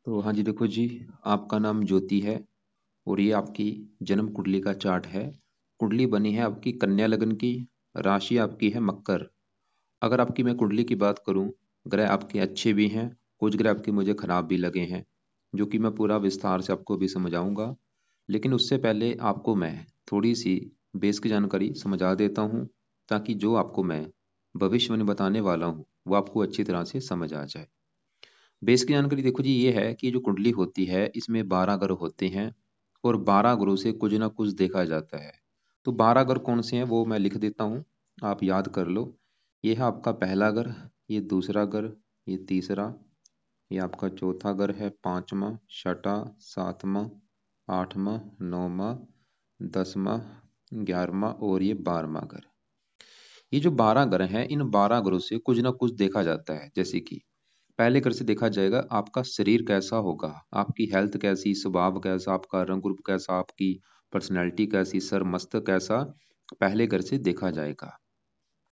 तो हाँ जी, देखो जी, आपका नाम ज्योति है और ये आपकी जन्म कुंडली का चार्ट है। कुंडली बनी है आपकी कन्या लग्न की। राशि आपकी है मकर। अगर आपकी मैं कुंडली की बात करूं, ग्रह आपके अच्छे भी हैं, कुछ ग्रह आपके मुझे खराब भी लगे हैं, जो कि मैं पूरा विस्तार से आपको भी समझाऊंगा। लेकिन उससे पहले आपको मैं थोड़ी सी बेस की जानकारी समझा देता हूं, ताकि जो आपको मैं भविष्यवाणी बताने वाला हूं वो आपको अच्छी तरह से समझ आ जाए। बेस की जानकारी देखो जी, ये है कि जो कुंडली होती है इसमें 12 ग्रह होते हैं और 12 ग्रहों से कुछ ना कुछ देखा जाता है। तो 12 ग्रह कौन से हैं वो मैं लिख देता हूँ, आप याद कर लो। ये है आपका पहला ग्रह, ये दूसरा ग्रह, ये तीसरा, ये आपका चौथा ग्रह है, पांचवा, छठा, सातवां, आठवां, नौवां, दसवां, 11वां और ये 12वां ग्रह। ये जो 12 ग्रह हैं, इन 12 ग्रहों से कुछ ना कुछ देखा जाता है। जैसे कि पहले घर से देखा जाएगा आपका शरीर कैसा होगा, आपकी हेल्थ कैसी, स्वभाव कैसा, आपका रंग रूप कैसा, आपकी पर्सनैलिटी कैसी, सर मस्तक कैसा, पहले घर से देखा जाएगा।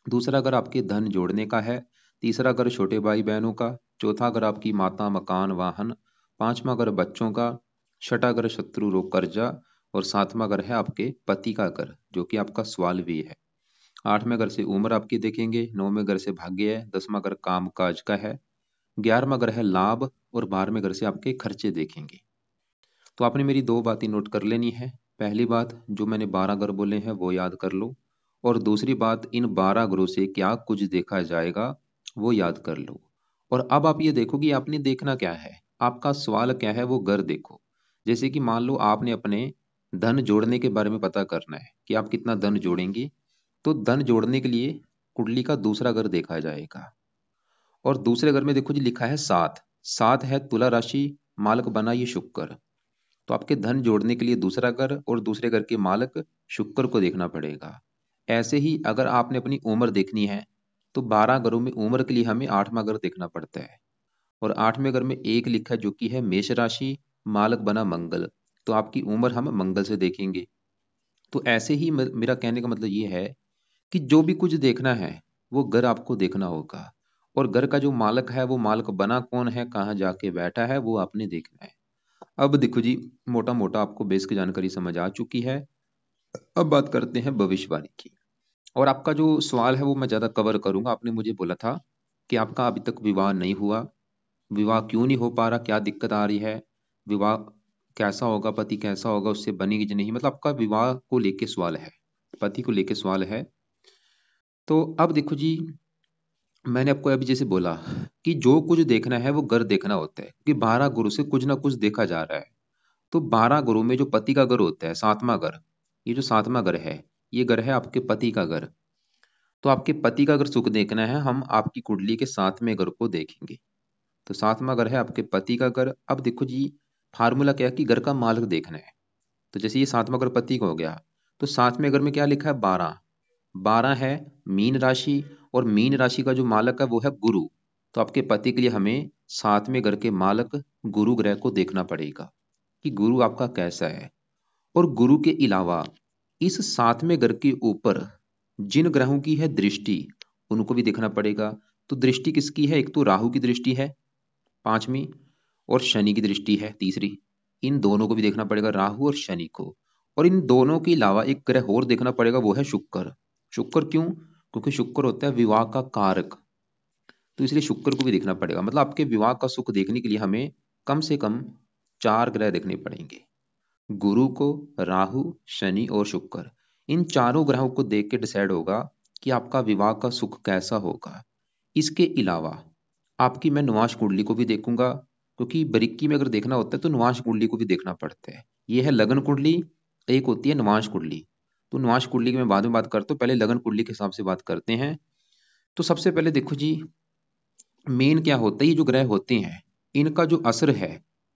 दूसरा घर आपके धन जोड़ने का है। तीसरा घर छोटे भाई बहनों का। चौथा घर आपकी माता, मकान, वाहन। पांचवा घर बच्चों का। छठा घर शत्रु, रोग, कर्जा। और सातवां घर है आपके पति का घर, जो कि आपका स्वाल भी है। आठवें घर से उम्र आपकी देखेंगे। नौवें घर से भाग्य है। 10वां घर काम काज का है। 11वां घर है लाभ। और 12वें घर से आपके खर्चे देखेंगे। तो आपने मेरी दो बातें नोट कर लेनी है। पहली बात, जो मैंने 12 घर बोले हैं वो याद कर लो। और दूसरी बात, इन 12 घरों से क्या कुछ देखा जाएगा वो याद कर लो। और अब आप ये देखो कि आपने देखना क्या है, आपका सवाल क्या है वो घर देखो। जैसे कि मान लो आपने अपने धन जोड़ने के बारे में पता करना है कि आप कितना धन जोड़ेंगे। तो धन जोड़ने के लिए कुंडली का दूसरा घर देखा जाएगा। और दूसरे घर में देखो जी, लिखा है सात। सात है तुला राशि, मालक बना ये शुक्र। तो आपके धन जोड़ने के लिए दूसरा घर और दूसरे घर के मालक शुक्र को देखना पड़ेगा। ऐसे ही अगर आपने अपनी उम्र देखनी है, तो 12 घरों में उम्र के लिए हमें 8वां घर देखना पड़ता है। और 8वें घर में एक लिखा है जो कि है मेष राशि, मालक बना मंगल। तो आपकी उम्र हम मंगल से देखेंगे। तो ऐसे ही मेरा कहने का मतलब ये है कि जो भी कुछ देखना है वो घर आपको देखना होगा। और घर का जो मालक है वो मालक बना कौन है, कहाँ जाके बैठा है, वो आपने देखना है। अब देखो जी, मोटा मोटा आपको बेस की जानकारी समझ आ चुकी है। अब बात करते हैं भविष्यवाणी की। और आपका जो सवाल है वो मैं ज्यादा कवर करूंगा। आपने मुझे बोला था कि आपका अभी तक विवाह नहीं हुआ। विवाह क्यों नहीं हो पा रहा, क्या दिक्कत आ रही है, विवाह कैसा होगा, पति कैसा होगा, उससे बनेगी कि नहीं, मतलब आपका विवाह को लेके सवाल है, पति को लेके सवाल है। तो अब देखो जी, मैंने आपको अभी जैसे बोला कि जो कुछ देखना है वो घर देखना होता है, कि 12 गुरु से कुछ ना कुछ देखा जा रहा है। तो 12 गुरु में जो पति का घर होता है, सातवां घर, ये जो सातवां घर है, ये घर है आपके पति का घर। तो आपके पति का अगर सुख देखना है, हम आपकी कुंडली के 7वें घर को देखेंगे। तो 7वां घर है आपके पति का घर। अब देखो जी, फार्मूला क्या है कि घर का मालक देखना है। तो जैसे ये 7वां घर पति का हो गया, तो 7वें घर में क्या लिखा है, 12। 12 है मीन राशि। और मीन राशि का जो मालक है वो है गुरु। तो आपके पति के लिए हमें 7वें घर के मालक गुरु ग्रह को देखना पड़ेगा कि गुरु आपका कैसा है। और गुरु के अलावा इस 7वें घर के ऊपर जिन ग्रहों की है दृष्टि, उनको भी देखना पड़ेगा। तो दृष्टि किसकी है, एक तो राहु की दृष्टि है 5वीं, और शनि की दृष्टि है तीसरी। इन दोनों को भी देखना पड़ेगा, राहु और शनि को। और इन दोनों के अलावा एक ग्रह और देखना पड़ेगा, वो है शुक्र। शुक्र क्यों, क्योंकि शुक्र होता है विवाह का कारक। तो इसलिए शुक्र को भी देखना पड़ेगा। मतलब आपके विवाह का सुख देखने के लिए हमें कम से कम 4 ग्रह देखने पड़ेंगे, गुरु को, राहु, शनि और शुक्र। इन चारों ग्रहों को देख के डिसाइड होगा कि आपका विवाह का सुख कैसा होगा। इसके अलावा आपकी मैं नुआश कुंडली को भी देखूंगा, क्योंकि बरीकी में अगर देखना होता है तो नुआश कुंडली को भी देखना पड़ता है। ये है लगन कुंडली, एक होती है नुआश कुंडली। तो नुआश कुंडली की मैं बाद में बात करता हूँ, पहले लगन कुंडली के हिसाब से बात करते हैं। तो सबसे पहले देखो जी, मेन क्या होता है, ये जो ग्रह होते हैं इनका जो असर है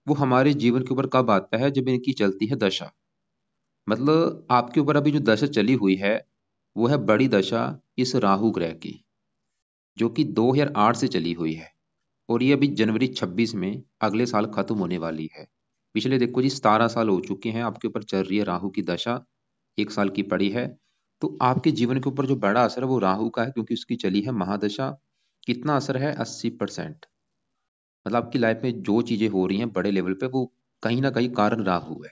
वो हमारे जीवन के ऊपर कब आता है, जब इनकी चलती है दशा। मतलब आपके ऊपर अभी जो दशा चली हुई है वो है बड़ी दशा इस राहु ग्रह की, जो कि 2008 से चली हुई है। और ये अभी जनवरी 26 में अगले साल खत्म होने वाली है। पिछले देखो जी 17 साल हो चुके हैं आपके ऊपर चल रही है राहु की दशा, 1 साल की पड़ी है। तो आपके जीवन के ऊपर जो बड़ा असर है वो राहु का है, क्योंकि उसकी चली है महादशा। कितना असर है, 80%। मतलब आपकी लाइफ में जो चीजें हो रही हैं बड़े लेवल पे, वो कहीं ना कहीं कारण राहु है।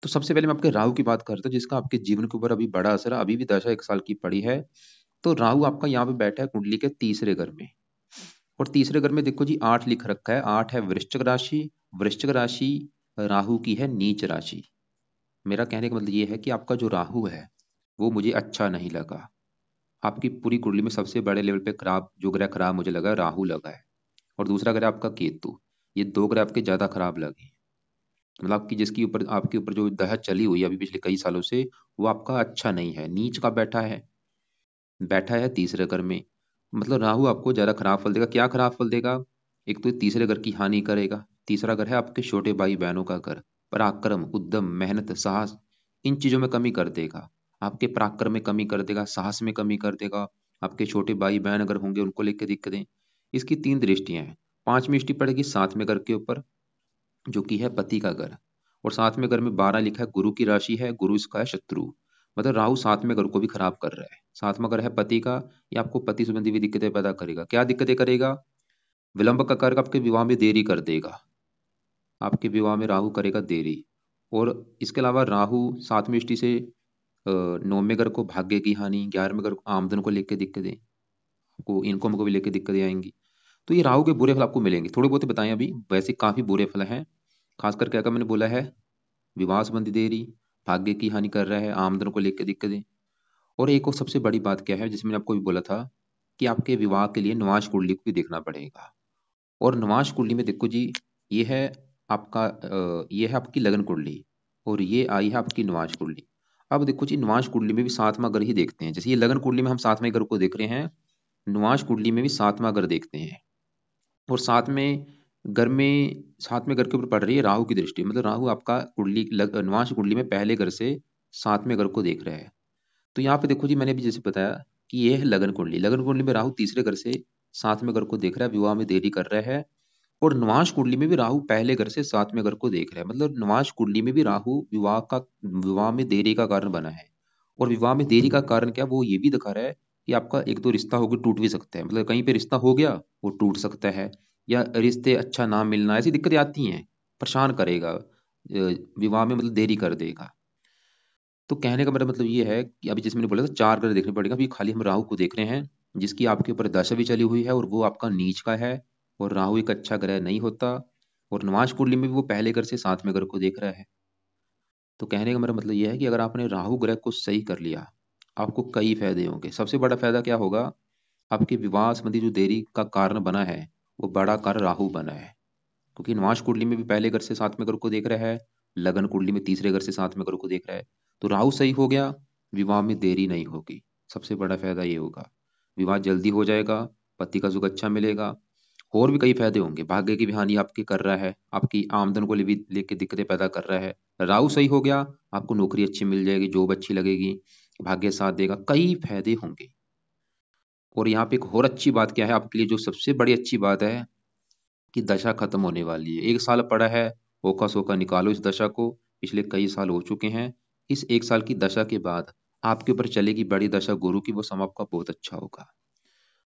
तो सबसे पहले मैं आपके राहु की बात करता हूँ, जिसका आपके जीवन के ऊपर अभी बड़ा असर है, अभी भी दशा 1 साल की पड़ी है। तो राहु आपका यहाँ पे बैठा है कुंडली के तीसरे घर में। और तीसरे घर में देखो जी 8 लिख रखा है, 8 है वृश्चिक राशि। वृश्चिक राशि राहु की है नीच राशि। मेरा कहने का मतलब ये है कि आपका जो राहु है वो मुझे अच्छा नहीं लगा। आपकी पूरी कुंडली में सबसे बड़े लेवल पे खराब जो ग्रह खराब मुझे लगा, राहु लगा है। और दूसरा ग्रह आपका केतु। ये दो ग्रह आपके ज्यादा खराब लगे। मतलब आपकी जिसकी ऊपर आपके ऊपर जो दशा चली हुई है अभी पिछले कई सालों से, वो आपका अच्छा नहीं है, नीच का बैठा है। बैठा है तीसरे घर में। मतलब राहु आपको ज्यादा खराब फल देगा। क्या खराब फल देगा? एक तो ये तीसरे घर की हानि करेगा। तीसरा घर है आपके छोटे भाई बहनों का घर। पराक्रम, उद्यम, मेहनत, साहस, इन चीजों में कमी कर देगा। आपके पराक्रम में कमी कर देगा, साहस में कमी कर देगा। आपके छोटे भाई बहन अगर होंगे उनको लेकर दिक्कतें। इसकी 3 दृष्टियां हैं। 5वीं दृष्टि पड़ेगी 7वें घर के ऊपर, जो कि है पति का घर। और 7वें घर में 12 लिखा है, गुरु की राशि है, गुरु इसका है शत्रु। मतलब राहु 7वें घर को भी खराब कर रहा है। 7वां घर है पति का। ये आपको पति संबंधी भी दिक्कतें पैदा करेगा। क्या दिक्कतें करेगा? विलंब का कारक, आपके विवाह में देरी कर देगा। आपके विवाह में राहु करेगा देरी। और इसके अलावा राहु 7वीं दृष्टि से 9वें घर को भाग्य की हानि, 11वें घर को आमदन को लेकर दिक्कतें, को इनकम को भी लेकर दिक्कतें आएंगी। तो ये राहु के बुरे फल आपको मिलेंगे। थोड़े बहुत बताएं अभी, वैसे काफी बुरे फल हैं। खासकर क्या क्या मैंने बोला है, विवाह संबंधी देरी, भाग्य की हानि कर रहा है, आमदन को लेकर दिक्कतें। और एक और सबसे बड़ी बात क्या है, जिसमें मैंने आपको भी बोला था कि आपके विवाह के लिए निवास कुंडली को भी देखना पड़ेगा। और निवास कुंडली में देखो जी, ये है आपका ये है आपकी लगन कुंडली। और ये आई है आपकी निवास कुंडली। अब देखो जी, निवास कुंडली में भी 7वां घर ही देखते हैं। जैसे ये लगन कुंडली में हम 7वें घर को देख रहे हैं, निवास कुंडली में भी 7वां घर देखते हैं। और घर में 7वें घर के ऊपर पड़ रही है राहु की दृष्टि। मतलब राहु आपका निवास कुंडली में पहले घर से 7वें घर को देख रहा है। तो यहाँ पे देखो जी, मैंने भी जैसे बताया कि ये है लगन कुंडली। लगन कुंडली में राहु तीसरे घर से 7वें घर को देख रहा है, विवाह में देरी कर रहा है। और निवास कुंडली में भी राहु पहले घर से 7वें घर को देख रहा है। मतलब निवास कुंडली में भी राहु विवाह में देरी का कारण बना है। और विवाह में देरी का कारण क्या, वो ये भी दिखा रहा है कि आपका एक दो रिश्ता होकर टूट भी सकता है। मतलब कहीं पे रिश्ता हो गया, वो टूट सकता है। या रिश्ते अच्छा ना मिलना, ऐसी दिक्कतें आती हैं। परेशान करेगा, विवाह में मतलब देरी कर देगा। तो कहने का मेरा मतलब ये है कि अभी जैसे मैंने बोला था 4 ग्रह देखने पड़ेगा। अभी खाली हम राहु को देख रहे हैं, जिसकी आपके ऊपर दशा भी चली हुई है और वो आपका नीच का है। और राहु एक अच्छा ग्रह नहीं होता। और निवास कुंडली में भी वो पहले घर से 7वें घर को देख रहा है। तो कहने का मेरा मतलब ये है कि अगर आपने राहु ग्रह को सही कर लिया, आपको कई फायदे होंगे। सबसे बड़ा फायदा क्या होगा? आपके विवाह संबंधी जो देरी का कारण बना है, वो बड़ा कारण राहु बना है। क्योंकि निवास कुंडली में भी पहले घर से 7वें घर को देख रहा है, लगन कुंडली में तीसरे घर से 7वें घर को देख रहा है। तो राहु सही हो गया, विवाह में देरी नहीं होगी। सबसे बड़ा फायदा ये होगा, विवाह जल्दी हो जाएगा, पति का सुख अच्छा मिलेगा। और भी कई फायदे होंगे। भाग्य की भी हानि आपकी कर रहा है, आपकी आमदन को भी लेके दिक्कतें पैदा कर रहा है। राहु सही हो गया, आपको नौकरी अच्छी मिल जाएगी, जॉब अच्छी लगेगी, भाग्य साथ देगा, कई फायदे होंगे। और यहाँ पे एक और अच्छी बात क्या है आपके लिए, जो सबसे बड़ी अच्छी बात है, कि दशा खत्म होने वाली है। 1 साल पड़ा है, ओका सोका निकालो इस दशा को। पिछले कई साल हो चुके हैं। इस 1 साल की दशा के बाद आपके ऊपर चलेगी बड़ी दशा गुरु की, वो समय आपका बहुत अच्छा होगा।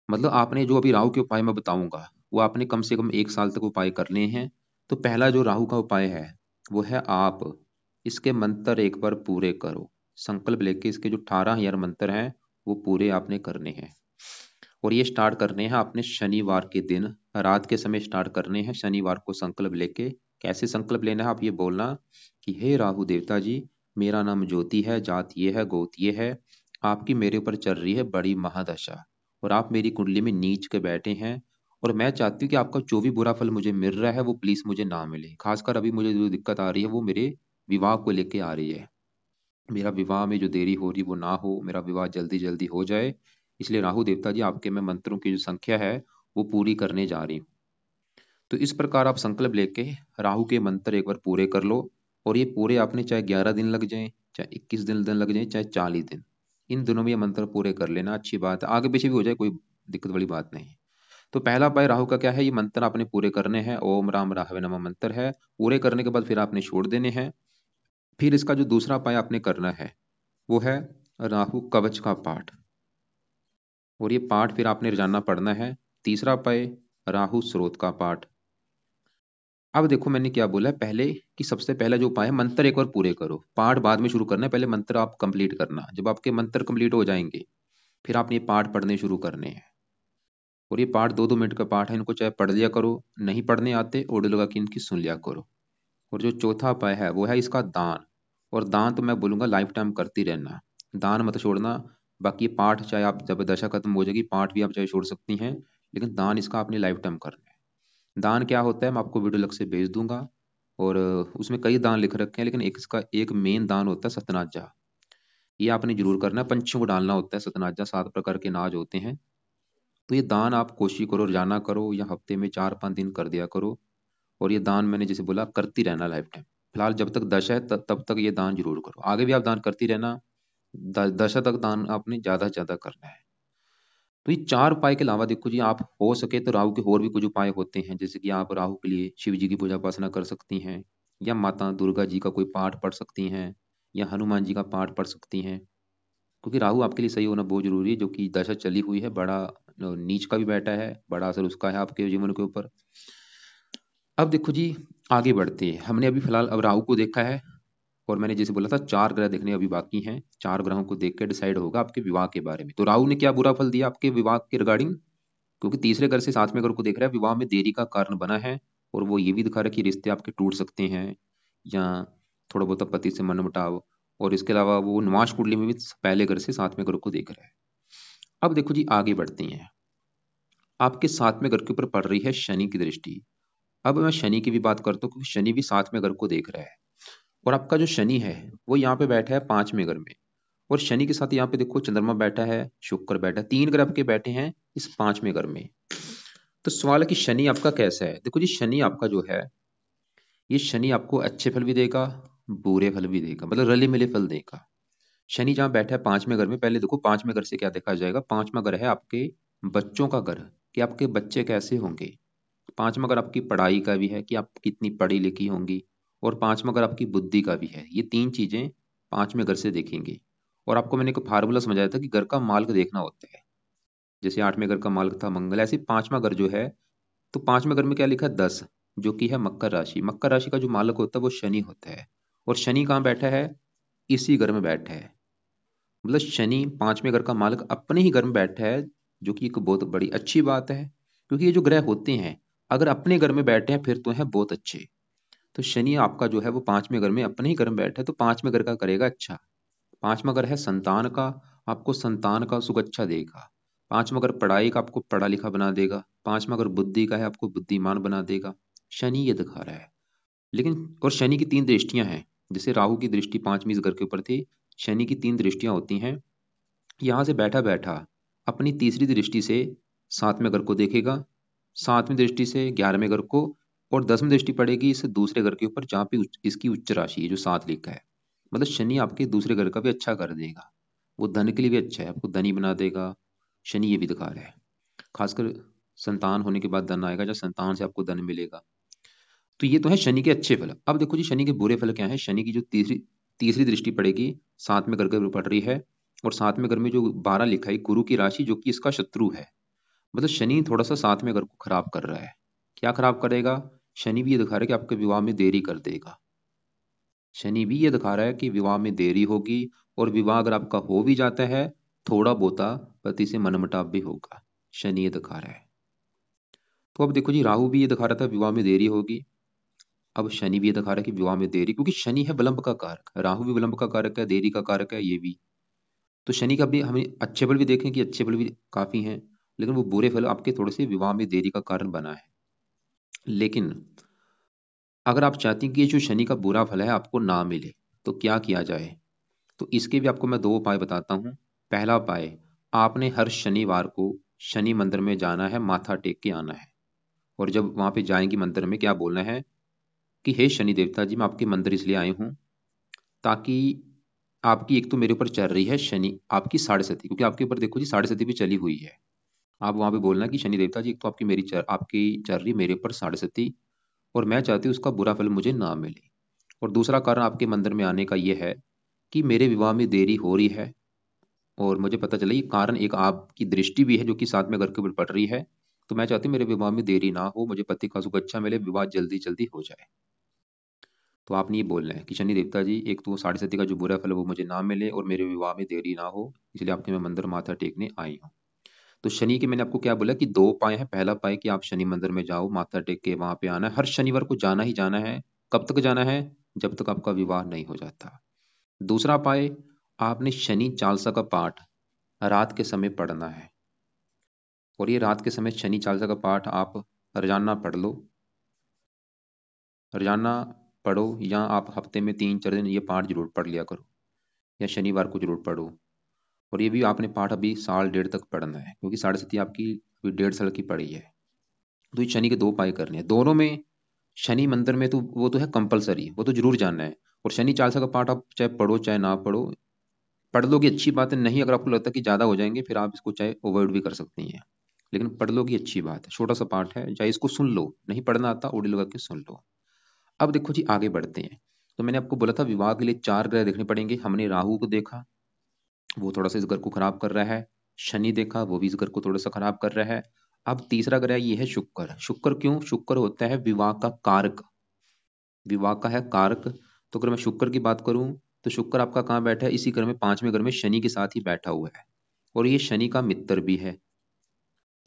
मतलब आपने जो अभी राहु के उपाय मैं बताऊंगा, वो आपने कम से कम 1 साल तक उपाय करने हैं। तो पहला जो राहु का उपाय है, वो है आप इसके मंत्र एक बार पूरे करो। संकल्प लेके इसके जो 18,000 मंत्र हैं, वो पूरे आपने करने हैं। और ये स्टार्ट करने हैं आपने शनिवार के दिन, रात के समय स्टार्ट करने हैं। शनिवार को संकल्प लेके, कैसे संकल्प लेना है, आप ये बोलना कि हे राहु देवता जी, मेरा नाम ज्योति है, जात ये है, गोत ये है। आपकी मेरे ऊपर चल रही है बड़ी महादशा, और आप मेरी कुंडली में नीच के बैठे हैं। और मैं चाहती हूँ कि आपका जो भी बुरा फल मुझे मिल रहा है, वो प्लीज मुझे ना मिले। खासकर अभी मुझे जो दिक्कत आ रही है, वो मेरे विवाह को लेके आ रही है। मेरा विवाह में जो देरी हो रही वो ना हो, मेरा विवाह जल्दी जल्दी हो जाए। इसलिए राहु देवता जी, आपके मैं मंत्रों की जो संख्या है, वो पूरी करने जा रही हूँ। तो इस प्रकार आप संकल्प लेके राहु के मंत्र एक बार पूरे कर लो। और ये पूरे आपने चाहे 11 दिन लग जाए, चाहे 21 दिन लग जाए, चाहे 40 दिन, इन दिनों में ये मंत्र पूरे कर लेना। अच्छी बात है, आगे पीछे भी हो जाए कोई दिक्कत वाली बात नहीं है। तो पहला उपाय राहु का क्या है, ये मंत्र आपने पूरे करने हैं। ओम राम राहवे नमः मंत्र है। पूरे करने के बाद फिर आपने छोड़ देने हैं। फिर इसका जो दूसरा उपाय आपने करना है, वो है राहु कवच का पाठ। और ये पाठ फिर आपने रोजाना पढ़ना है। तीसरा उपाय, राहु स्रोत का पाठ। अब देखो मैंने क्या बोला है पहले, कि सबसे पहला जो उपाय है मंत्र एक बार पूरे करो, पाठ बाद में शुरू करना है, पहले मंत्र आप कंप्लीट करना। जब आपके मंत्र कंप्लीट हो जाएंगे फिर आपने ये पाठ पढ़ने शुरू करने हैं। और ये पाठ 2-2 मिनट का पाठ है, इनको चाहे पढ़ लिया करो, नहीं पढ़ने आते ऑडियो लगा के इनकी सुन लिया करो। और जो चौथा उपाय है वो है इसका दान। और दान तो मैं बोलूंगा लाइफ टाइम करती रहना, दान मत छोड़ना। बाकी पाठ चाहे आप जब दशा खत्म हो जाएगी पाठ भी आप चाहे छोड़ सकती हैं, लेकिन दान इसका आपने लाइफ टाइम करना है। दान क्या होता है मैं आपको वीडियो अलग से भेज दूंगा। और उसमें कई दान लिख रखे हैं, लेकिन एक इसका एक मेन दान होता है सतनाजा। ये आपने जरूर करना है, पंछियों को डालना होता है सतनाजा, 7 प्रकार के अनाज होते हैं। तो ये दान आप कोशिश करो रोजाना करो, या हफ्ते में 4-5 दिन कर दिया करो। और ये दान मैंने जैसे बोला करती रहना लाइफ टाइम। फिलहाल जब तक दशा है तब तक ये दान जरूर करो, आगे भी आप दान करती रहना। दशा तक दान आपने ज्यादा से ज्यादा करना है। तो ये 4 उपाय के अलावा देखो जी, आप हो सके तो राहु के और भी कुछ उपाय होते हैं, जैसे कि आप राहु के लिए शिव जी की पूजा उपासना कर सकती हैं, या माता दुर्गा जी का कोई पाठ पढ़ सकती हैं, या हनुमान जी का पाठ पढ़ सकती हैं। क्योंकि राहु आपके लिए सही होना बहुत जरूरी है, जो कि दशा चली हुई है, बड़ा नीच का भी बैठा है, बड़ा असर उसका है आपके जीवन के ऊपर। अब देखो जी, आगे बढ़ते हैं। हमने अभी फिलहाल अब राहु को देखा है, और मैंने जैसे बोला था 4 ग्रह देखने अभी बाकी हैं। 4 ग्रहों को देख के डिसाइड होगा आपके विवाह के बारे में। तो राहु ने क्या बुरा फल दिया आपके विवाह के रिगार्डिंग, क्योंकि तीसरे घर से 7वें घर को देख रहा है, विवाह में देरी का कारण बना है। और वो ये भी दिखा रहा है कि रिश्ते आपके टूट सकते हैं, या थोड़ा बहुत पति से मनमुटाव। और इसके अलावा वो निवास कुंडली में भी पहले घर से 7वें घर को देख रहा है। अब देखो जी आगे बढ़ते हैं। आपके 7वें घर के ऊपर पड़ रही है शनि की दृष्टि। अब मैं शनि की भी बात करता हूँ, क्योंकि शनि भी 7वें घर को देख रहा है। और आपका जो शनि है वो यहाँ पे बैठा है 5वें घर में। और शनि के साथ यहाँ पे देखो चंद्रमा बैठा है, शुक्र बैठा है, 3 ग्रह आपके बैठे हैं इस 5वें घर में। तो सवाल है कि शनि आपका कैसा है। देखो जी शनि आपका जो है, ये शनि आपको अच्छे फल भी देगा, बुरे फल भी देगा, मतलब रले मिले फल देगा। शनि जहाँ बैठा है 5वें घर में, पहले देखो 5वें घर से क्या देखा जाएगा। 5वां घर है आपके बच्चों का घर, कि आपके बच्चे कैसे होंगे। 5वां घर आपकी पढ़ाई का भी है, कि आप कितनी पढ़ी लिखी होंगी। और 5वां घर आपकी बुद्धि का भी है। ये 3 चीजें 5वें घर से देखेंगे। और आपको मैंने एक फार्मूला समझाया था कि घर का मार्ग देखना होता है। जैसे 8वें घर का मार्ग था मंगल, ऐसे 5वां घर जो है, तो 5वें घर में क्या लिखा है 10, जो कि है मकर राशि। मकर राशि का जो मालक होता है वो शनि होता है। और शनि कहाँ बैठा है, इसी घर में बैठा है। मतलब शनि 5वें घर का मालक अपने ही घर में बैठा है, जो कि एक बहुत बड़ी अच्छी बात है। क्योंकि ये जो ग्रह होते हैं अगर अपने घर में बैठे हैं फिर तो है बहुत अच्छे। तो शनि आपका जो है वो 5वें घर में अपने ही घर में बैठा है, तो 5वें घर का करेगा अच्छा। 5वां घर है संतान का, आपको संतान का सुख अच्छा देगा। 5वां घर पढ़ाई का, आपको पढ़ा लिखा बना देगा। 5वां घर बुद्धि का है, आपको बुद्धिमान बना देगा। शनि ये दिखा रहा है। लेकिन और शनि की 3 दृष्टियां हैं। जैसे राहु की दृष्टि 5वें इस घर के ऊपर थी, शनि की 3 दृष्टियां होती हैं। यहाँ से बैठा बैठा अपनी तीसरी दृष्टि से 7वें घर को देखेगा, 7वीं दृष्टि से 11वें घर को, और 10वीं दृष्टि पड़ेगी इस दूसरे घर के ऊपर जहाँ पे इसकी उच्च राशि है जो 7 लिखा है। मतलब शनि आपके दूसरे घर का भी अच्छा कर देगा। वो धन के लिए भी अच्छा है, आपको धनी बना देगा। शनि ये भी दिखा रहा है। खासकर संतान होने के बाद धन आएगा, जब संतान से आपको धन मिलेगा। तो ये तो है शनि के अच्छे फल। अब देखो जी शनि के बुरे फल क्या है। शनि की जो तीसरी तीसरी दृष्टि पड़ेगी 7वें घर के ऊपर पड़ रही है। और 7वें घर में जो 12 लिखा है गुरु की राशि, जो कि इसका शत्रु है। मतलब शनि थोड़ा सा 7वें घर को खराब कर रहा है। क्या खराब करेगा, शनि भी ये दिखा रहा है कि आपके विवाह में देरी कर देगा। शनि भी ये दिखा रहा है कि विवाह में देरी होगी। और विवाह अगर आपका हो भी जाता है, थोड़ा बहुता पति से मनमुटाव भी होगा। शनि ये दिखा रहा है। तो अब देखो जी राहु भी ये दिखा रहा था विवाह में देरी होगी। अब शनि भी ये दिखा रहा है कि विवाह में देरी, क्योंकि शनि है विलंब का कारक, राहु भी विलंब का कारक है, देरी का कारक है ये भी। तो शनि का भी हमें अच्छे फल भी देखें कि अच्छे फल भी काफी हैं, लेकिन वो बुरे फल आपके थोड़े से विवाह में देरी का कारण बना है। लेकिन अगर आप चाहती हैं कि ये जो शनि का बुरा फल है आपको ना मिले, तो क्या किया जाए। तो इसके भी आपको मैं 2 उपाय बताता हूँ। पहला उपाय, आपने हर शनिवार को शनि मंदिर में जाना है, माथा टेक के आना है। और जब वहां पे जाएंगी मंदिर में क्या बोलना है कि हे शनि देवता जी, मैं आपके मंदिर इसलिए आई हूँ ताकि आपकी एक तो मेरे ऊपर चल रही है शनि आपकी 7.5, क्योंकि आपके ऊपर देखो जी 7.5 भी चली हुई है। आप वहां पे बोलना कि शनि देवता जी, एक तो आपकी चल रही मेरे ऊपर 7.5, और मैं चाहती हूँ उसका बुरा फल मुझे ना मिले। और दूसरा कारण आपके मंदिर में आने का यह है कि मेरे विवाह में देरी हो रही है, और मुझे पता चला ये कारण एक आपकी दृष्टि भी है जो कि 7वें घर के ऊपर पड़ रही है। तो मैं चाहती हूँ मेरे विवाह में देरी ना हो, मुझे पति का सुख अच्छा मिले, विवाह जल्दी जल्दी हो जाए। तो आपने ये बोलना है कि शनि देवता जी, एक तो साढ़े सती का जो बुरा फल है वो मुझे ना मिले और मेरे विवाह में देरी ना हो, इसलिए आपके मैं मंदिर माथा टेकने आई हूँ। तो शनि के मैंने आपको क्या बोला कि दो उपाय हैं। पहला उपाय कि आप शनि मंदिर में जाओ, माथा टेक के वहां पे आना है, हर शनिवार को जाना ही जाना है। कब तक जाना है? जब तक आपका विवाह नहीं हो जाता। दूसरा उपाय, आपने शनि चालीसा का पाठ रात के समय पढ़ना है। और ये रात के समय शनि चालीसा का पाठ आप रोजाना पढ़ लो, रोजाना पढ़ो, या आप हफ्ते में 3-4 दिन ये पाठ जरूर पढ़ लिया करो, या शनिवार को जरूर पढ़ो। और ये भी आपने पाठ अभी साल डेढ़ तक पढ़ना है, क्योंकि साढ़े सती आपकी अभी 1.5 साल की पड़ी है। तो ये शनि के 2 उपाय करने हैं, दोनों में शनि मंदिर में तो वो तो है कंपलसरी, वो तो जरूर जानना है। और शनि चालीसा का पाठ आप चाहे पढ़ो चाहे ना पढ़ो, पढ़ लोगे अच्छी बात है, नहीं अगर आपको लगता है कि ज़्यादा हो जाएंगे फिर आप इसको चाहे अवॉइड भी कर सकती हैं, लेकिन पढ़ लोगी अच्छी बात है। छोटा सा पाठ है, चाहे इसको सुन लो, नहीं पढ़ना आता ऑडियो लगा के सुन लो। अब देखो जी, आगे बढ़ते हैं। तो मैंने आपको बोला था विवाह के लिए 4 ग्रह देखने पड़ेंगे। हमने राहु को देखा, वो थोड़ा सा इस घर को खराब कर रहा है। शनि देखा, वो भी इस घर को थोड़ा सा खराब कर रहा है। अब तीसरा ग्रह ये है शुक्र। शुक्र क्यों? शुक्र होता है विवाह का कारक, विवाह का है कारक। तो अगर मैं शुक्र की बात करूं, तो शुक्र आपका कहाँ बैठा है? इसी घर में, 5वें घर में शनि के साथ ही बैठा हुआ है। और ये शनि का मित्र भी है।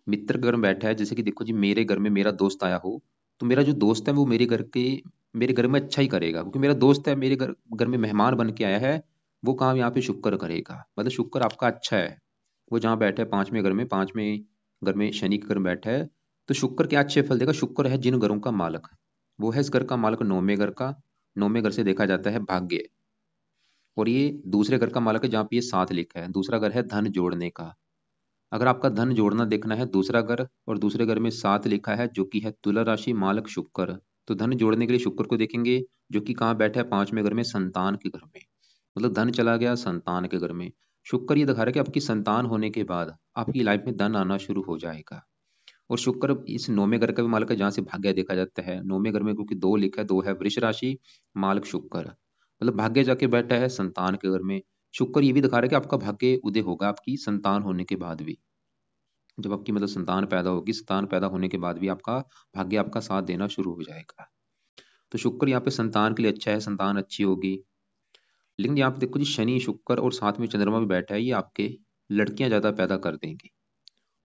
मित्र घर में बैठा है, जैसे कि देखो जी, मेरे घर में मेरा दोस्त आया हो, तो मेरा जो दोस्त है वो मेरे घर में अच्छा ही करेगा, क्योंकि मेरा दोस्त है, मेरे घर घर में मेहमान बन के आया है। वो काम यहाँ पे शुक्र करेगा, मतलब शुक्र आपका अच्छा है। वो जहाँ बैठा है 5वें घर में, 5वें घर में शनि के घर में बैठा है, तो शुक्र क्या अच्छे फल देगा? शुक्र है जिन घरों का मालक, वो है इस घर का मालक 9वें घर का। 9वें घर से देखा जाता है भाग्य। और ये दूसरे घर का मालक है, जहाँ पे ये 7 लिखा है, दूसरा घर है धन जोड़ने का। अगर आपका धन जोड़ना देखना है, दूसरा घर और दूसरे घर में 7 लिखा है, जो कि है तुला राशि, मालक शुक्र। तो धन जोड़ने के लिए शुक्र को देखेंगे, जो कि कहाँ बैठा है? 5वें घर में, संतान के घर में। मतलब धन चला गया संतान के घर में। शुक्र ये दिखा रहा है कि आपकी संतान होने के बाद आपकी लाइफ में धन आना शुरू हो जाएगा। और शुक्र इस 9वें घर का भी मालक है, जहाँ से भाग्य देखा जाता है। 9वें घर में क्योंकि 2 लिखा है, 2 है वृष राशि, मालक शुक्र, मतलब भाग्य जाके बैठा है संतान के घर में। शुक्र ये भी दिखा रहा है कि आपका भाग्य उदय होगा आपकी संतान होने के बाद भी। जब आपकी मतलब संतान पैदा होगी, संतान पैदा होने के बाद भी आपका भाग्य आपका साथ देना शुरू हो जाएगा। तो शुक्र यहाँ पे संतान के लिए अच्छा है, संतान अच्छी होगी। लेकिन यहाँ पे देखो जी, शनि शुक्र और साथ में चंद्रमा भी बैठा है, ये आपके लड़कियां ज्यादा पैदा कर देंगे।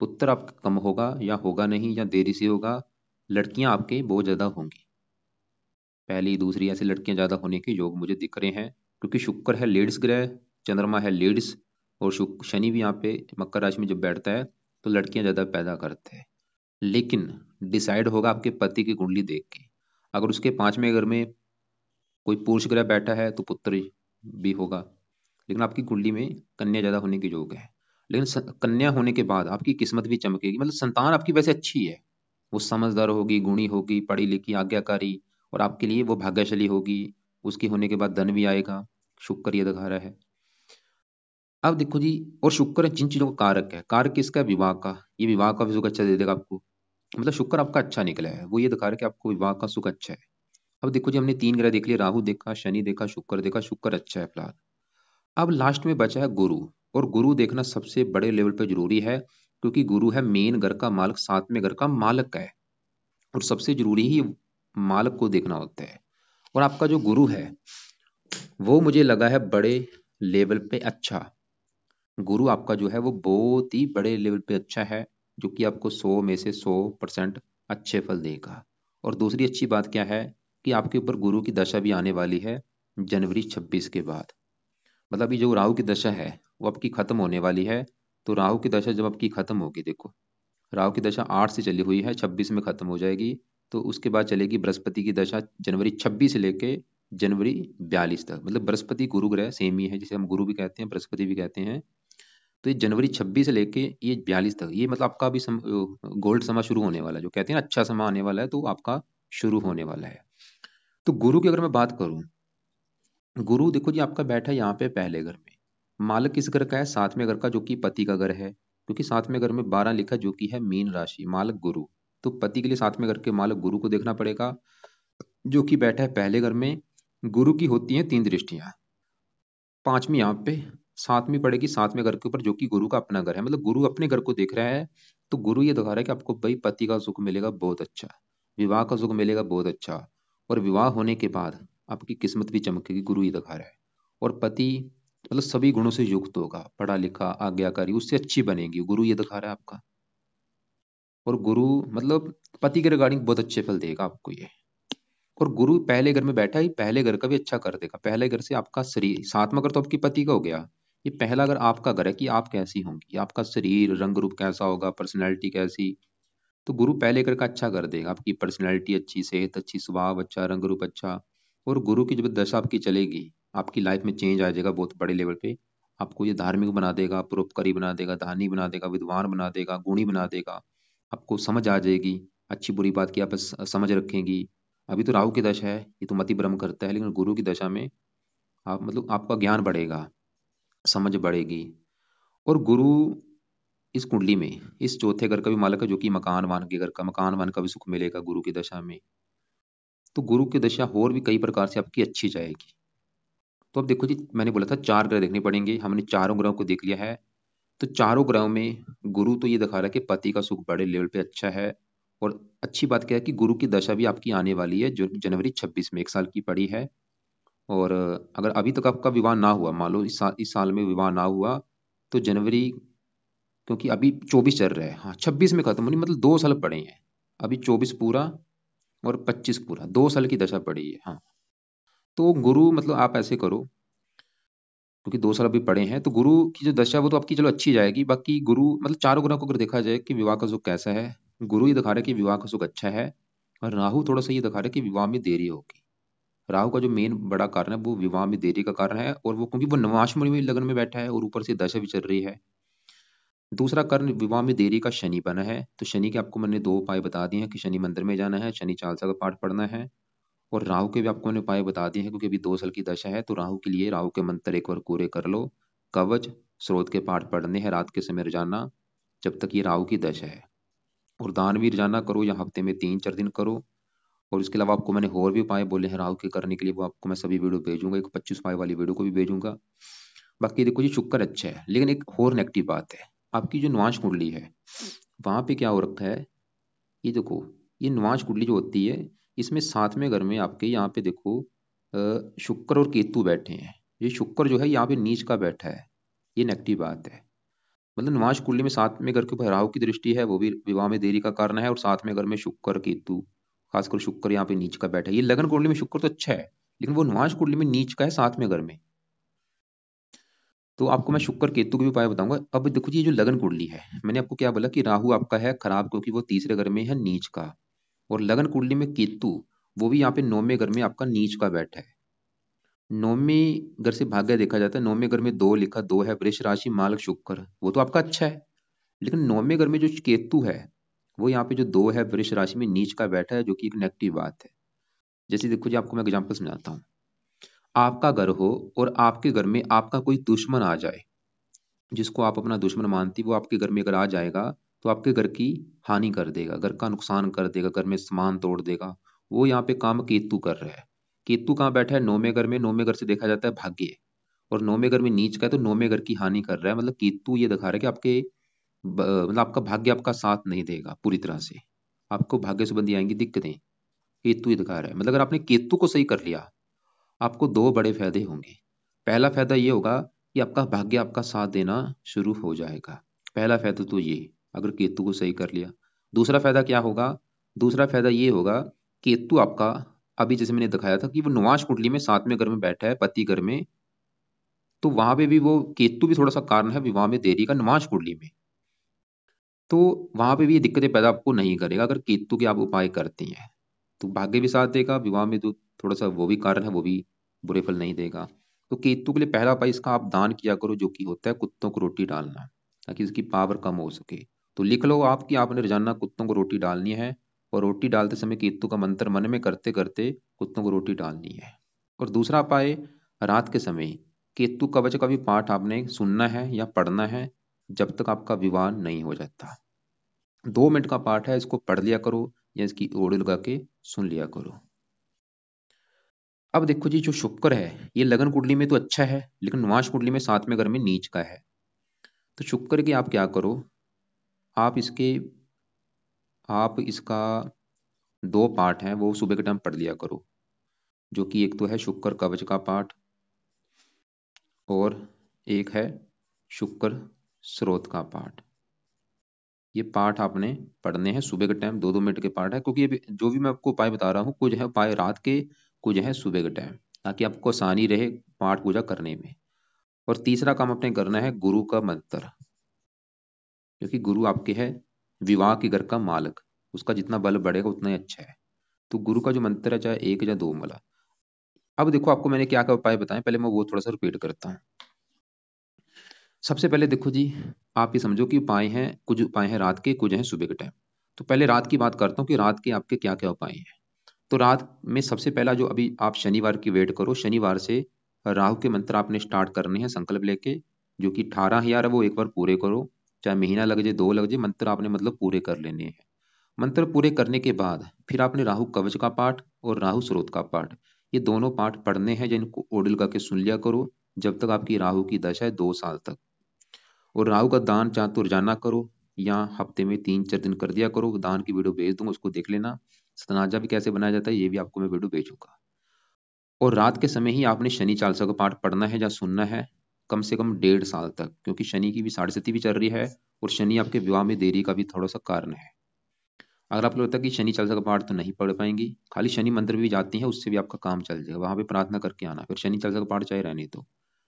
पुत्र आपका कम होगा, या होगा नहीं, या देरी से होगा। लड़कियां आपके बहुत ज्यादा होंगी, पहली दूसरी ऐसी लड़कियां ज्यादा होने के योग मुझे दिख रहे हैं, क्योंकि शुक्र है लेडीज ग्रह, चंद्रमा है लेडीज, और शनि भी यहाँ पे मकर राशि में जब बैठता है, तो लड़कियां ज्यादा पैदा करते हैं। लेकिन डिसाइड होगा आपके पति की कुंडली देख के। अगर उसके 5वें घर में कोई पुरुष ग्रह बैठा है तो पुत्र भी होगा। लेकिन आपकी कुंडली में कन्या ज्यादा होने के योग है। लेकिन कन्या होने के बाद आपकी किस्मत भी चमकेगी, मतलब संतान आपकी वैसे अच्छी है, वो समझदार होगी, गुणी होगी, पढ़ी लिखी, आज्ञाकारी, और आपके लिए वो भाग्यशाली होगी। उसके होने के बाद धन भी आएगा। शुक्र ये दिखा रहा है। अब देखो जी, और शुक्र जिन चीजों का कारक है, कारक किसका है? विवाह का। ये विवाह का भी सुख अच्छा दे देगा आपको, मतलब शुक्र आपका अच्छा निकला है, वो ये दिखा रहा है कि आपको विवाह का सुख अच्छा है। अब देखो जी, हमने 3 ग्रह देख लिए, राहु देखा, शनि देखा, शुक्र देखा। शुक्र अच्छा है फिलहाल। अब लास्ट में बचा है गुरु। और गुरु देखना सबसे बड़े लेवल पे जरूरी है, क्योंकि गुरु है मेन घर का मालक, 7वें घर का मालक है। और सबसे जरूरी ही मालक को देखना होता है। और आपका जो गुरु है, वो मुझे लगा है बड़े लेवल पे अच्छा। गुरु आपका जो है वो बहुत ही बड़े लेवल पे अच्छा है, जो कि आपको 100 में से 100% अच्छे फल देगा। और दूसरी अच्छी बात क्या है, कि आपके ऊपर गुरु की दशा भी आने वाली है जनवरी 26 के बाद। मतलब ये जो राहु की दशा है वो आपकी खत्म होने वाली है। तो राहु की दशा जब आपकी खत्म होगी, देखो राहु की दशा 8 से चली हुई है, 26 में खत्म हो जाएगी। तो उसके बाद चलेगी बृहस्पति की दशा, जनवरी 26 से लेके जनवरी 42 तक। मतलब बृहस्पति गुरु ग्रह सेम ही है, जिसे हम गुरु भी कहते हैं, बृहस्पति भी कहते हैं। तो ये जनवरी 26 से लेके ये 42 तक, ये मतलब आपका अभी गोल्ड समय शुरू होने वाला है, जो कहते हैं ना अच्छा समय आने वाला है, तो आपका शुरू होने वाला है। तो गुरु की अगर मैं बात करूं, गुरु देखो जी आपका बैठा है यहाँ पे पहले घर में। मालक किस घर का है? 7वें घर का, जो कि पति का घर है, क्योंकि 7वें घर में 12 लिखा, जो कि है मीन राशि, मालक गुरु। तो पति के लिए 7वें घर के मालक गुरु को देखना पड़ेगा, जो कि बैठा है पहले घर में। गुरु की होती हैं 3 दृष्टियां, 5वीं यहाँ पे, सातवीं पड़ेगी सातवें घर के ऊपर, जो कि गुरु का अपना घर है, मतलब गुरु अपने घर को देख रहा है। तो गुरु ये दिखा रहा है कि आपको भाई पति का सुख मिलेगा बहुत अच्छा, विवाह का सुख मिलेगा बहुत अच्छा, और विवाह होने के बाद आपकी किस्मत भी चमकेगी, गुरु ये दिखा रहा है। और पति मतलब सभी गुणों से युक्त होगा, पढ़ा लिखा आज्ञाकारी, उससे अच्छी बनेगी, गुरु ये दिखा रहा है आपका। और गुरु मतलब पति के रिगार्डिंग बहुत अच्छे फल देगा आपको ये। और गुरु पहले घर में बैठा ही पहले घर का भी अच्छा कर देगा। पहले घर से आपका शरीर, सातवां घर तो आपकी पति का हो गया, ये पहला घर आपका घर है कि आप कैसी होंगी, आपका शरीर रंग रूप कैसा होगा, पर्सनैलिटी कैसी। तो गुरु पहले घर का अच्छा कर देगा, आपकी पर्सनैलिटी अच्छी, सेहत अच्छी, स्वभाव अच्छा, रंग रूप अच्छा। और गुरु की जब दशा आपकी चलेगी, आपकी लाइफ में चेंज आ जाएगा बहुत बड़े लेवल पे। आपको ये धार्मिक बना देगा, परोपकारी बना देगा, दानी बना देगा, विद्वान बना देगा, गुणी बना देगा। आपको समझ आ जाएगी, अच्छी बुरी बात की आप समझ रखेंगी। अभी तो राहु की दशा है, ये तो मति भ्रम करता है, लेकिन गुरु की दशा में आप मतलब आपका ज्ञान बढ़ेगा, समझ बढ़ेगी। और गुरु इस कुंडली में इस चौथे घर का भी मालक है, जो कि मकान वाहन के घर का, मकान वाहन का भी सुख मिलेगा गुरु की दशा में। तो गुरु की दशा और भी कई प्रकार से आपकी अच्छी जाएगी। तो अब देखो जी, मैंने बोला था चार ग्रह देखने पड़ेंगे, हमने चारों ग्रहों को देख लिया है। तो चारों ग्रहों में गुरु तो ये दिखा रहा है कि पति का सुख बड़े लेवल पे अच्छा है। और अच्छी बात क्या है कि गुरु की दशा भी आपकी आने वाली है, जो जनवरी 26 में 1 साल की पड़ी है। और अगर अभी तक आपका विवाह ना हुआ, मान लो इस साल में विवाह ना हुआ, तो जनवरी, क्योंकि अभी 24 चल रहा है, हाँ 26 में खत्म होनी, मतलब 2 साल पड़े हैं। अभी 24 पूरा और 25 पूरा, 2 साल की दशा पड़ी है। हाँ, तो गुरु मतलब आप ऐसे करो, क्योंकि 2 साल अभी पड़े हैं, तो गुरु की जो दशा है वो तो आपकी चलो अच्छी जाएगी। बाकी गुरु मतलब चारों ग्रहों को अगर देखा जाए कि विवाह का सुख कैसा है, गुरु ये दिखा रहा है कि विवाह का सुख अच्छा है। और राहु थोड़ा सा ये दिखा रहा है कि विवाह में देरी होगी। राहु का जो मेन बड़ा कारण है वो विवाह में देरी का कारण है, और वो क्योंकि वो नवाष्टमणि में लगन में बैठा है और ऊपर से दशा भी चल रही है। दूसरा कारण विवाह में देरी का शनि बना है। तो शनि के आपको मैंने 2 उपाय बता दिए हैं कि शनि मंदिर में जाना है, शनि चालीसा का पाठ पढ़ना है। और राहु के भी आपको मैंने उपाय बता दिए हैं, क्योंकि अभी 2 साल की दशा है, तो राहु के लिए राहु के मंत्र एक बार पूरे कर लो। कवच स्रोत के पाठ पढ़ने हैं रात के समय रोजाना, जब तक ये राहु की दशा है। और दानवीर जाना करो, या हफ्ते में 3-4 दिन करो। और इसके अलावा आपको मैंने और भी उपाय बोले हैं राहु के करने के लिए, वो आपको मैं सभी वीडियो भेजूंगा, एक 25 उपाय वाली वीडियो को भी भेजूंगा। बाकी देखो जी, शुक्र अच्छा है, लेकिन एक और नेगेटिव बात है। आपकी जो नुआंश कुंडली है, वहां पे क्या हो रखा है, ये देखो, ये नुआंश कुंडली जो होती है, इसमें 7वें घर में आपके यहाँ पे देखो शुक्र और केतु बैठे हैं। ये शुक्र जो है यहाँ पे नीच का बैठा है, ये नेगेटिव बात है। मतलब नुआंश कुंडली में 7वें घर के ऊपर राहु की दृष्टि है, वो भी विवाह में देरी का कारण है। और 7वें घर में शुक्र केतु, खासकर शुक्र यहाँ पे नीच का बैठा है। ये लगन कुंडली में शुक्र तो अच्छा है, लेकिन वो नुआंश कुंडली में नीच का है 7वें घर में। तो आपको मैं शुक्र केतु के भी उपाय बताऊंगा। अब देखो जी, ये जो लगन कुंडली है, मैंने आपको क्या बोला कि राहु आपका है खराब, क्योंकि वो तीसरे घर में है नीच का। और लगन कुंडली में केतु, वो भी यहाँ पे 9वें घर में आपका नीच का बैठा है। 9वें घर से भाग्य देखा जाता है, 9वें घर में 2 लिखा, 2 है वृष राशि मालक शुक्र, वो तो आपका अच्छा है। लेकिन 9वें घर में जो केतु है, वो यहाँ पे जो 2 है वृष राशि में नीच का बैठा है, जो कि एक नेगेटिव बात है। जैसे देखो जी, आपको मैं एग्जाम्पल समझाता हूँ। आपका घर हो और आपके घर में आपका कोई दुश्मन आ जाए, जिसको आप अपना दुश्मन मानती, वो आपके घर में अगर आ जाएगा, तो आपके घर की हानि कर देगा, घर का नुकसान कर देगा, घर में सामान तोड़ देगा। वो यहाँ पे काम केतु कर रहा है। केतु कहाँ बैठा है? 9वें घर में। 9वें घर से देखा जाता है भाग्य, और 9वें घर में नीच का है, तो 9वें घर की हानि कर रहा है। मतलब केतु ये दिखा रहा है कि आपके मतलब आपका भाग्य आपका साथ नहीं देगा पूरी तरह से, आपको भाग्य संबंधी आएंगी दिक्कतें। केतु ये दिखा रहा है। मतलब अगर आपने केतु को सही कर लिया, आपको 2 बड़े फायदे होंगे। पहला फायदा ये होगा कि आपका भाग्य आपका साथ देना शुरू हो जाएगा। पहला फायदा तो ये, अगर केतु को सही कर लिया। दूसरा फायदा क्या होगा? दूसरा फायदा ये होगा, केतु आपका, अभी जैसे मैंने दिखाया था कि वो नुआंश कुंडली में 7वें घर में बैठा है पति घर में, तो वहां पे भी वो केतु भी थोड़ा सा कारण है विवाह में देरी का नुआंश कुंडली में। तो वहां पे भी ये दिक्कतें पैदा आपको नहीं करेगा अगर केतु के आप उपाय करती हैं। तो भाग्य भी साथ देगा, विवाह में तो थोड़ा सा वो भी कारण है, वो भी बुरे फल नहीं देगा। तो केतु के लिए पहला उपाय इसका आप दान किया करो, जो कि होता है कुत्तों को रोटी डालना, ताकि इसकी पावर कम हो सके। तो लिख लो आप कि आपने रोजाना कुत्तों को रोटी डालनी है, और रोटी डालते समय केतु का मंत्र मन में करते करते कुत्तों को रोटी डालनी है। और दूसरा उपाय, रात के समय केतु कवच का भी पाठ आपने सुनना है या पढ़ना है, जब तक आपका विवाह नहीं हो जाता। 2 मिनट का पाठ है, इसको पढ़ लिया करो या इसकी ऑडियो लगा के सुन लिया करो। अब देखो जी, जो शुक्र है ये लगन कुंडली में तो अच्छा है, लेकिन निवास कुंडली में 7वें घर में नीच का है। तो शुक्र की आप क्या करो, आप इसके आप इसका 2 पाठ हैं वो सुबह के टाइम पढ़ लिया करो, जो कि एक तो है शुक्र कवच का पाठ, और एक है शुक्र स्रोत का पाठ। ये पाठ आपने पढ़ने हैं सुबह के टाइम, 2-2 मिनट के पाठ है, क्योंकि ये जो भी मैं आपको उपाय बता रहा हूँ, कुछ है उपाय रात के, कुछ है सुबह के टाइम, ताकि आपको आसानी रहे पाठ पूजा करने में। और तीसरा काम आपने करना है गुरु का मंत्र, क्योंकि गुरु आपके है विवाह के घर का मालक, उसका जितना बल बढ़ेगा उतना ही अच्छा है। तो गुरु का जो मंत्र है, चाहे एक या दो माला। अब देखो आपको मैंने क्या क्या उपाय बताए, पहले मैं वो थोड़ा सा रिपीट करता हूँ। सबसे पहले देखो जी, आप ये समझो कि उपाय हैं, कुछ उपाय हैं रात के, कुछ हैं सुबह के टाइम। तो पहले रात की बात करता हूँ कि रात के आपके क्या क्या उपाय हैं। तो रात में सबसे पहला जो, अभी आप शनिवार की वेट करो, शनिवार से राहु के मंत्र आपने स्टार्ट करने हैं संकल्प लेके, जो कि 18,000 है वो एक बार पूरे करो, चाहे महीना लग जाए, 2 लग जाए, मंत्र आपने मतलब पूरे कर लेने हैं। मंत्र पूरे करने के बाद फिर आपने राहु कवच का पाठ और राहु स्रोत का पाठ, ये दोनों पाठ पढ़ने हैं, जिनको ओडिल करके सुन लिया करो, जब तक आपकी राहु की दशा है 2 साल तक। और राहु का दान चाहे तो रोजाना करो, या हफ्ते में 3-4 दिन कर दिया करो। दान की वीडियो भेज दूंगा, उसको देख लेना। सतनाजा भी कैसे बनाया जाता है ये भी आपको मैं वीडियो भेजूंगा। और रात के समय ही आपने शनि चालीसा का पाठ पढ़ना है या सुनना है, कम से कम 1.5 साल तक, क्योंकि शनि की भी 6.5 भी चल रही है, और शनि आपके विवाह में देरी का भी थोड़ा सा कारण है। अगर आपको लगता है कि शनि चालीसा का पाठ तो नहीं पढ़ पाएंगी, खाली शनि मंत्र भी जाती है, उससे भी आपका काम चल जाएगा, वहां पे प्रार्थना करके आना, फिर शनि चालीसा का पाठ चाहे रहने दो,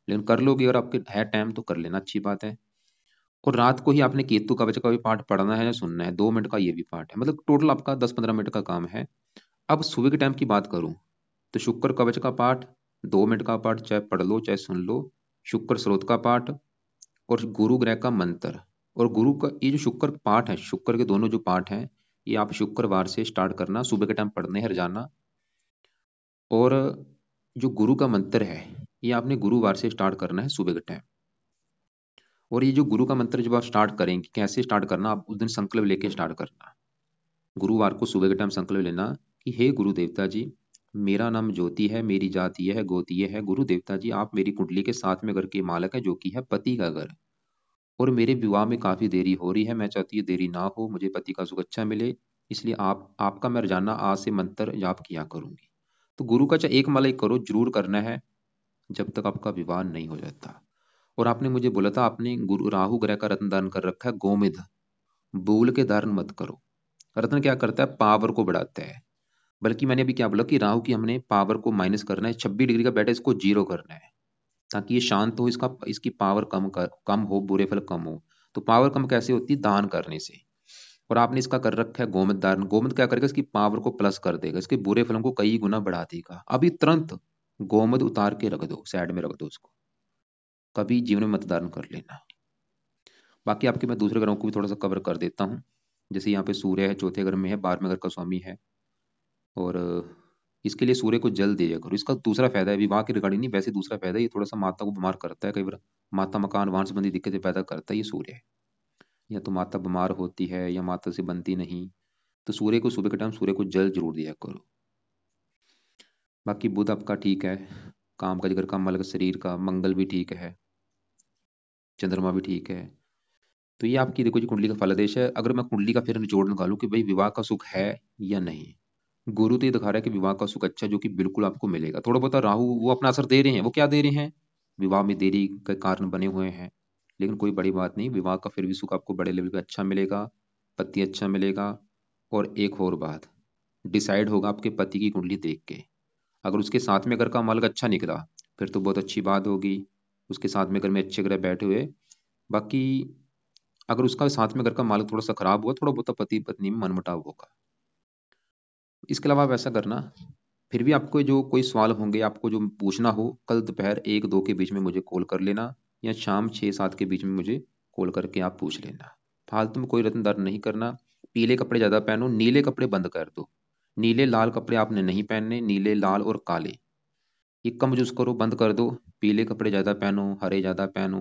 लेकिन कर लोगे अगर आपके है टाइम तो कर लेना, अच्छी बात है। और रात को ही आपने केतु कवच का भी पाठ पढ़ना है या सुनना है, 2 मिनट का ये भी पाठ है, मतलब टोटल आपका 10-15 मिनट का काम है। अब सुबह के टाइम की बात करूं, तो शुक्र कवच का पाठ 2 मिनट का पाठ, चाहे पढ़ लो चाहे सुन लो। शुक्र स्रोत का पाठ और गुरु ग्रह का मंत्र। और गुरु का ये जो शुक्र पाठ है, शुक्र के दोनों जो पाठ हैं, ये आप शुक्रवार से स्टार्ट करना, सुबह के टाइम पढ़ने हैं रोजाना। और जो गुरु का मंत्र है, ये आपने गुरुवार से स्टार्ट करना है सुबह के टाइम। और ये जो गुरु का मंत्र जब आप स्टार्ट करेंगे, कैसे स्टार्ट करना, आप उस दिन संकल्प लेके स्टार्ट करना। गुरुवार को सुबह के टाइम संकल्प लेना कि हे गुरु देवता जी, मेरा नाम ज्योति है, मेरी जाति यह है, गोती यह है। गुरु देवता जी, आप मेरी कुंडली के 7वें घर के मालक है, जो कि है पति का घर, और मेरे विवाह में काफी देरी हो रही है, मैं चाहती हूँ देरी ना हो, मुझे पति का सुख अच्छा मिले, इसलिए आपका मैं रोजाना आज से मंत्र जाप किया करूंगी। तो गुरु का चाहे एक माला एक करो, जरूर करना है, जब तक आपका विवाह नहीं हो जाता। और आपने मुझे बोला था, आपने गुरु राहु ग्रह का रत्न दान कर रखा है, गोमेद, भूल के धारण मत करो। रत्न क्या करता है, पावर को बढ़ाता है। बल्कि मैंने अभी क्या बोला कि राहु की हमने पावर को माइनस करना है, 26 डिग्री का बैठा है, इसको 0 करना है, ताकि ये शांत हो, इसकी पावर कम हो, बुरे फल कम हो। तो पावर कम कैसे होती है, दान करने से। और आपने इसका कर रखा है गोमत दान। गोमत क्या करेगा, इसकी पावर को प्लस कर देगा, इसके बुरे फलों को कई गुना बढ़ा देगा। अभी तुरंत गोमत उतार के रख दो, साइड में रख दो उसको, कभी जीवन में मतदान कर लेना। बाकी आपके मैं दूसरे ग्रहों को भी थोड़ा सा कवर कर देता हूँ। जैसे यहाँ पे सूर्य है, चौथे घर में है, 12वें घर का स्वामी है। और इसके लिए सूर्य को जल दिया करो। इसका दूसरा फायदा है, विवाह के रिगार्डिंग नहीं, वैसे दूसरा फायदा है, ये थोड़ा सा माता को बीमार करता है कई बार, माता मकान वाहन संबंधी दिक्कतें पैदा करता है ये सूर्य। या तो माता बीमार होती है या माता से बनती नहीं, तो सूर्य को सुबह के टाइम सूर्य को जल जरूर दिया करो। बाकी बुध आपका ठीक है, काम काज घर का मालक, शरीर का मंगल भी ठीक है, चंद्रमा भी ठीक है। तो ये आपकी देखो जी कुंडली का फलादेश है। अगर मैं कुंडली का फिर निचोड़ निकालूं कि भाई विवाह का सुख है या नहीं, गुरु तो ये दिखा रहा है कि विवाह का सुख अच्छा है, जो कि बिल्कुल आपको मिलेगा। थोड़ा बहुत राहु वो अपना असर दे रहे हैं, वो क्या दे रहे हैं, विवाह में देरी के कारण बने हुए हैं, लेकिन कोई बड़ी बात नहीं, विवाह का फिर भी सुख आपको बड़े लेवल पे अच्छा मिलेगा, पति अच्छा मिलेगा। और एक और बात, डिसाइड होगा आपके पति की कुंडली देख के। अगर उसके साथ में अगर का मालक अच्छा निकला, फिर तो बहुत अच्छी बात होगी, उसके साथ में अगर में अच्छे ग्रह बैठे हुए। बाकी अगर उसका साथ में घर का मालक थोड़ा सा खराब हुआ, थोड़ा बहुत पति पत्नी में मनमुटाव होगा। इसके अलावा आप ऐसा करना, फिर भी आपको जो कोई सवाल होंगे, आपको जो पूछना हो, कल दोपहर 1-2 के बीच में मुझे कॉल कर लेना, या शाम 6-7 के बीच में मुझे कॉल करके आप पूछ लेना। फालतू में कोई रत्न दान नहीं करना। पीले कपड़े ज्यादा पहनो, नीले कपड़े बंद कर दो। नीले लाल कपड़े आपने नहीं पहनने, नीले लाल और काले ये कम यूज करो, बंद कर दो। पीले कपड़े ज्यादा पहनो, हरे ज्यादा पहनो,